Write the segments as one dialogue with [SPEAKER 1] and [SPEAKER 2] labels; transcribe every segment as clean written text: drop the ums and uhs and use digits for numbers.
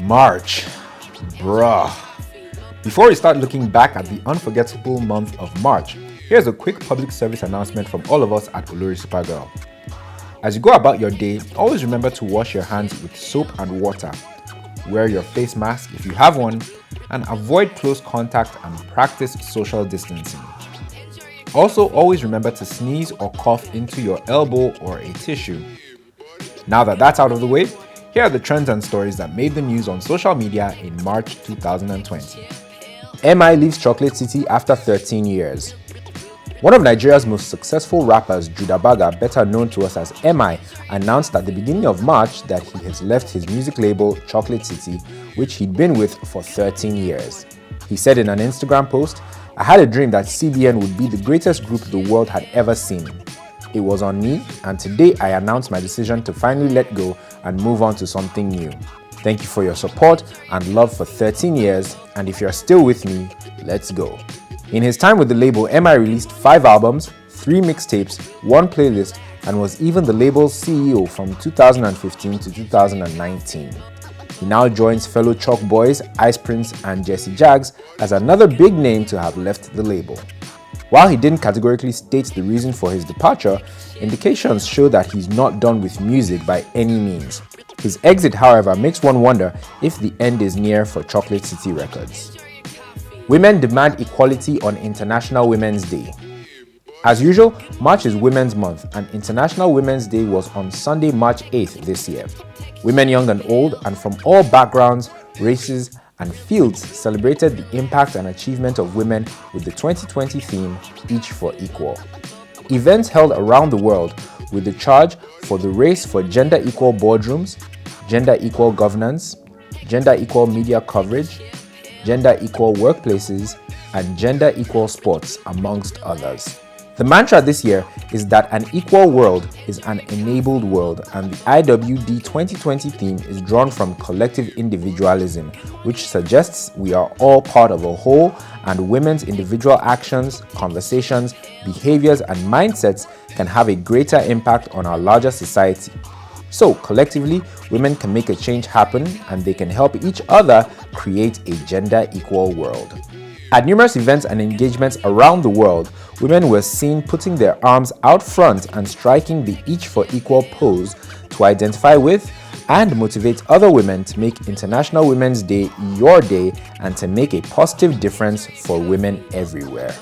[SPEAKER 1] March. Bruh. Before we start looking back at the unforgettable month of March, here's a quick public service announcement from all of us at Olorisupergal. As you go about your day, always remember to wash your hands with soap and water. Wear your face mask if you have one, and avoid close contact and practice social distancing. Also, always remember to sneeze or cough into your elbow or a tissue. Now that that's out of the way, here are the trends and stories that made the news on social media in March 2020. MI leaves Chocolate City after 13 years. One of Nigeria's most successful rappers, Judah Berger, better known to us as MI, announced at the beginning of March that he has left his music label, Chocolate City, which he'd been with for 13 years. He said in an Instagram post, "I had a dream that CBN would be the greatest group the world had ever seen. It was on me, and today I announced my decision to finally let go and move on to something new. Thank you for your support and love for 13 years, and if you're still with me, let's go." In his time with the label, MI released 5 albums, 3 mixtapes, 1 playlist, and was even the label's CEO from 2015 to 2019. He now joins fellow Choc boys Ice Prince and Jesse Jaggs as another big name to have left the label. While he didn't categorically state the reason for his departure, indications show that he's not done with music by any means. His exit, however, makes one wonder if the end is near for Chocolate City Records. Women demand equality on International Women's Day. As usual, March is Women's Month, and International Women's Day was on Sunday, March 8th this year. Women young and old, and from all backgrounds, races, and fields celebrated the impact and achievement of women with the 2020 theme, Each for Equal. Events held around the world with the charge for the race for gender equal boardrooms, gender equal governance, gender equal media coverage, gender equal workplaces, and gender equal sports, amongst others. The mantra this year is that an equal world is an enabled world, and the IWD 2020 theme is drawn from collective individualism, which suggests we are all part of a whole, and women's individual actions, conversations, behaviors, and mindsets can have a greater impact on our larger society. So, collectively, women can make a change happen, and they can help each other create a gender equal world. At numerous events and engagements around the world, women were seen putting their arms out front and striking the Each for Equal pose to identify with and motivate other women to make International Women's Day your day and to make a positive difference for women everywhere.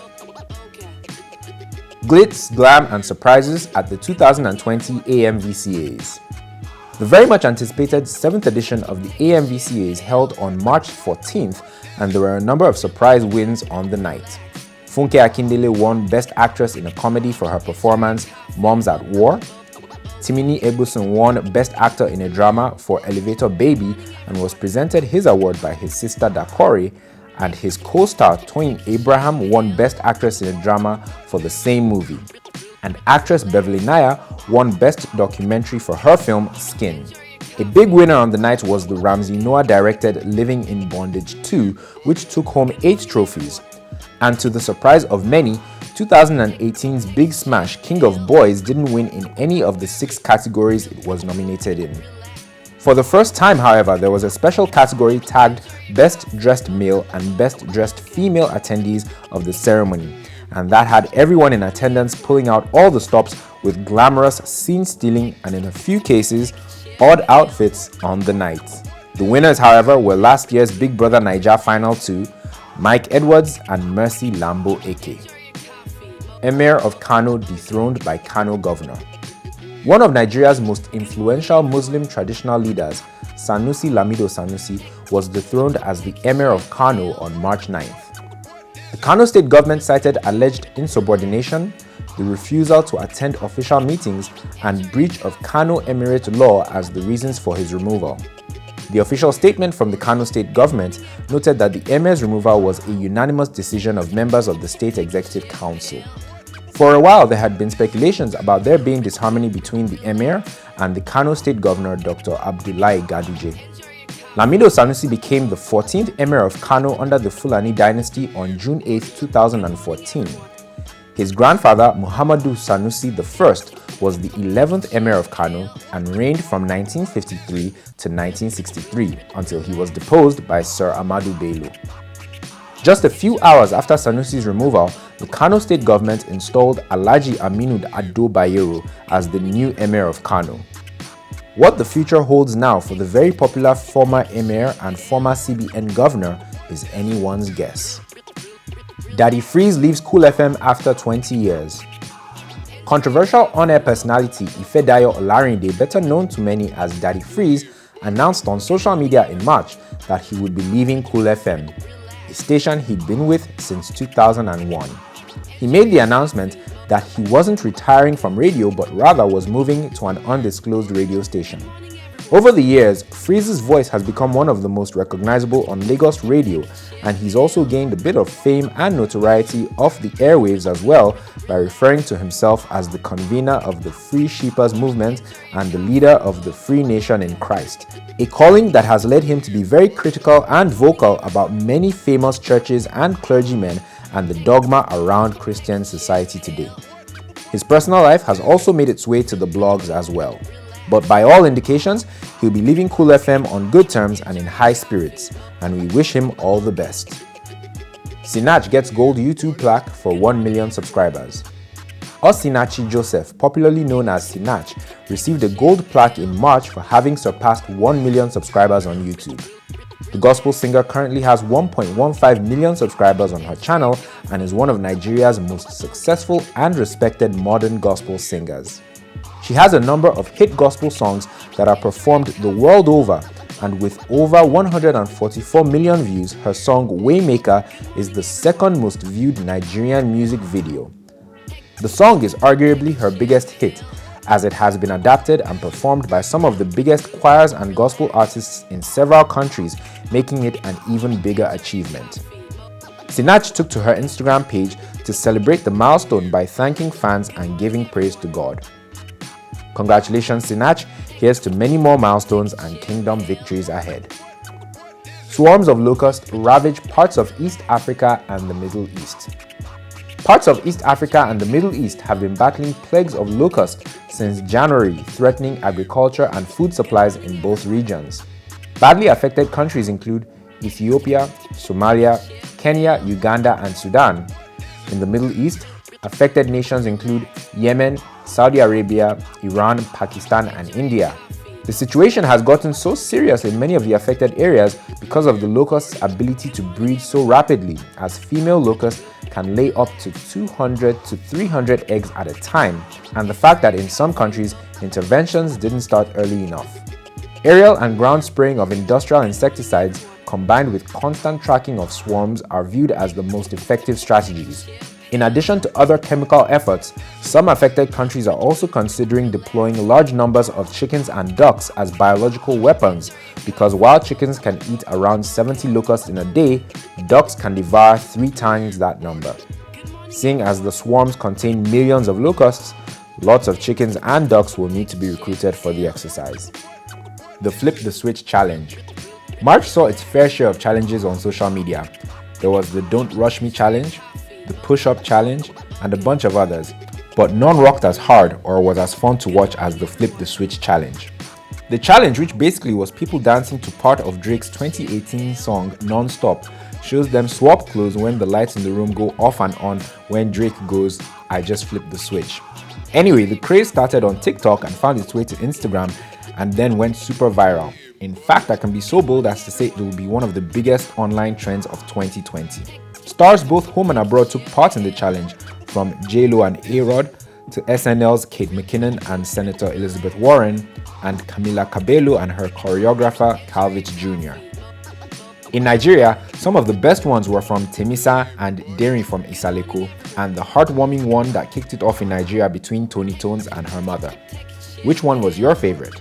[SPEAKER 1] Glitz, glam, and surprises at the 2020 AMVCAs. The very much anticipated 7th edition of the AMVCAs held on March 14th, and there were a number of surprise wins on the night. Funke Akindele won Best Actress in a Comedy for her performance Moms at War. Timini Ebusun won Best Actor in a Drama for Elevator Baby and was presented his award by his sister Dakori, and his co-star Toyin Abraham won Best Actress in a Drama for the same movie. And actress Beverly Naya won Best Documentary for her film Skin. A big winner on the night was the Ramsey Noah-directed Living in Bondage 2, which took home 8 trophies. And to the surprise of many, 2018's big smash King of Boys didn't win in any of the 6 categories it was nominated in. For the first time, however, there was a special category tagged Best Dressed Male and Best Dressed Female attendees of the ceremony, and that had everyone in attendance pulling out all the stops with glamorous, scene-stealing, and in a few cases, odd outfits on the night. The winners, however, were last year's Big Brother Naija Final 2, Mike Edwards and Mercy Lambo Eke. Emir of Kano dethroned by Kano Governor. One of Nigeria's most influential Muslim traditional leaders, Sanusi Lamido Sanusi, was dethroned as the Emir of Kano on March 9th. The Kano state government cited alleged insubordination, the refusal to attend official meetings, and breach of Kano Emirate law as the reasons for his removal. The official statement from the Kano state government noted that the Emir's removal was a unanimous decision of members of the State Executive Council. For a while, there had been speculations about there being disharmony between the Emir and the Kano State Governor Dr. Abdullahi Gaduje. Lamido Sanusi became the 14th Emir of Kano under the Fulani dynasty on June 8, 2014. His grandfather, Muhammadu Sanusi I, was the 11th Emir of Kano and reigned from 1953 to 1963 until he was deposed by Sir Ahmadu Bello. Just a few hours after Sanusi's removal, the Kano state government installed Alhaji Aminu Ado Bayero as the new Emir of Kano. What the future holds now for the very popular former Emir and former CBN governor is anyone's guess. Daddy Freeze leaves Cool FM after 20 years. Controversial on-air personality Ifedayo Olarinde, better known to many as Daddy Freeze, announced on social media in March that he would be leaving Cool FM, a station he'd been with since 2001. He made the announcement that he wasn't retiring from radio but rather was moving to an undisclosed radio station. Over the years, Freeze's voice has become one of the most recognizable on Lagos radio, and he's also gained a bit of fame and notoriety off the airwaves as well by referring to himself as the convener of the Free Sheepers movement and the leader of the Free Nation in Christ, a calling that has led him to be very critical and vocal about many famous churches and clergymen and the dogma around Christian society today. His personal life has also made its way to the blogs as well. But by all indications, he'll be leaving Cool FM on good terms and in high spirits, and we wish him all the best. Sinach gets gold YouTube plaque for 1 million subscribers. Osinachi Joseph, popularly known as Sinach, received a gold plaque in March for having surpassed 1 million subscribers on YouTube. The gospel singer currently has 1.15 million subscribers on her channel and is one of Nigeria's most successful and respected modern gospel singers. She has a number of hit gospel songs that are performed the world over, and with over 144 million views, her song Waymaker is the second most viewed Nigerian music video. The song is arguably her biggest hit, as it has been adapted and performed by some of the biggest choirs and gospel artists in several countries, making it an even bigger achievement. Sinach took to her Instagram page to celebrate the milestone by thanking fans and giving praise to God. Congratulations, Sinach. Here's to many more milestones and kingdom victories ahead. Swarms of locusts ravage parts of East Africa and the Middle East. Parts of East Africa and the Middle East have been battling plagues of locusts since January, threatening agriculture and food supplies in both regions. Badly affected countries include Ethiopia, Somalia, Kenya, Uganda, and Sudan. In the Middle East, affected nations include Yemen, Saudi Arabia, Iran, Pakistan, and India. The situation has gotten so serious in many of the affected areas because of the locusts' ability to breed so rapidly, as female locusts can lay up to 200 to 300 eggs at a time, and the fact that in some countries, interventions didn't start early enough. Aerial and ground spraying of industrial insecticides combined with constant tracking of swarms are viewed as the most effective strategies. In addition to other chemical efforts, some affected countries are also considering deploying large numbers of chickens and ducks as biological weapons, because while chickens can eat around 70 locusts in a day, ducks can devour 3 times that number. Seeing as the swarms contain millions of locusts, lots of chickens and ducks will need to be recruited for the exercise. The Flip the Switch Challenge. March saw its fair share of challenges on social media. There was the Don't Rush Me Challenge, the Push-Up Challenge, and a bunch of others, but none rocked as hard or was as fun to watch as the Flip the Switch Challenge. The challenge, which basically was people dancing to part of Drake's 2018 song Non-Stop, shows them swap clothes when the lights in the room go off and on when Drake goes, "I just flipped the switch." Anyway, the craze started on TikTok and found its way to Instagram and then went super viral. In fact, I can be so bold as to say it will be one of the biggest online trends of 2020. Stars both home and abroad took part in the challenge, from J-Lo and A-Rod to SNL's Kate McKinnon and Senator Elizabeth Warren, and Camila Cabello and her choreographer Calvich Jr. In Nigeria, some of the best ones were from Temisa and Derin from Isaleko, and the heartwarming one that kicked it off in Nigeria between Tony Tones and her mother. Which one was your favorite?